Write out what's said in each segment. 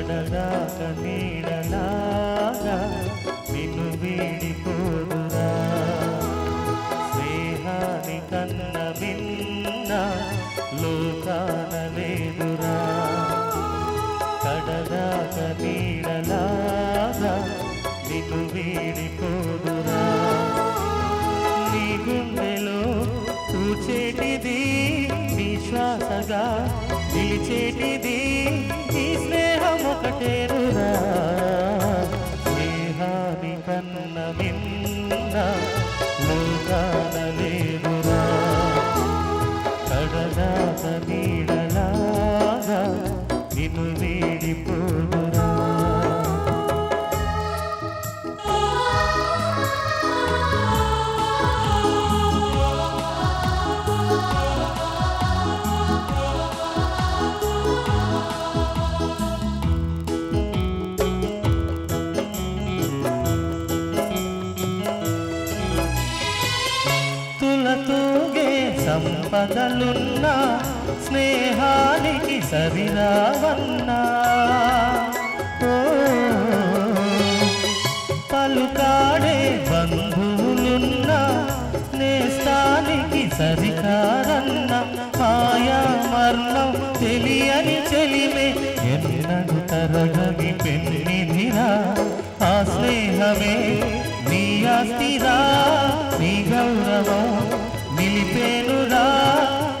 కడదాక నీడలాగా నిన్ను వీడిపోదురా స్నేహాని కన్న మిన్న లోకాన లేదురా కడదాక నీడలాగా నిన్ను వీడిపోదురా నీ గుండెలో కూచేటిది విశ్వాసగా నిలిచేటిది ఈ స్నేహం ఒకటేరురా స్నేహాని కన్న మిన్న లోకాన లేదురా కడదాక నీడలాగా నిన్ను వీడిపోదురా తులతూగే సంపదలున్నా స్నేహానికి సరిరావన్నా పలుకాడే బంధువులున్నా నేస్తానికి సరికారన్న మాయా మర్మం తెలియని చెలిమే ఎన్నడు తరగని పెళ్ళినిరా ఆ స్నేహమే నీ ఆస్తిరా నీ గౌరవం నిలిపేనురా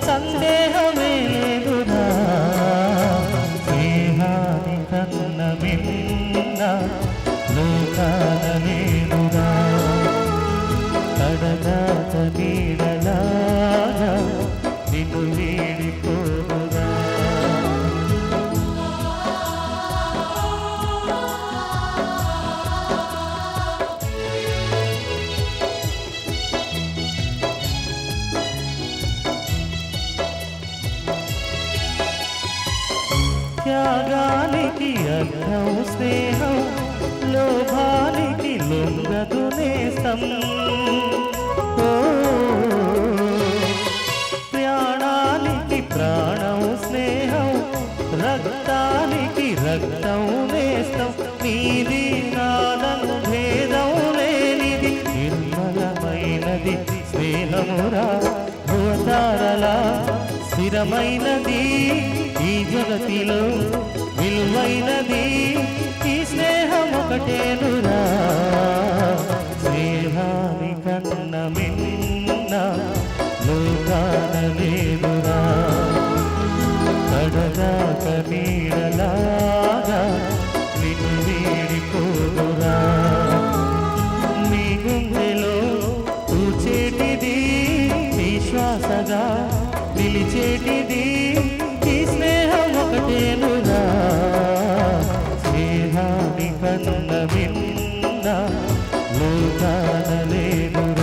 సందేహమే లేదురా స్నేహాని కన్న మిన్న లోకాన లేదురా కడదాక నీడలాగా నిన్ను వీడిపోదురా త్యాగానికి అర్థం స్నేహం లోభానికి లొంగదు నేస్తం ప్రాణానికి ప్రాణం స్నేహం రక్తానికి రక్తం నేస్తం నీది నాదను భేదం లేనిది నిర్మలమైనది స్నేహమురా భూతారలా స్థిరమైనది ఈ జగతిలో విలువైనది ఈ స్నేహం ఒకటేనురా స్నేహాని కన్న మిన్న లోకాన లేదురా కడదాక నీడలాగా నిన్ను వీడిపోదురా నీ గుండెలో కూచేటిది విశ్వాసగా నిలిచేటిది ఈ స్నేహం ఒకటేనురా స్నేహాని కన్న మిన్న లోకాన లేదురా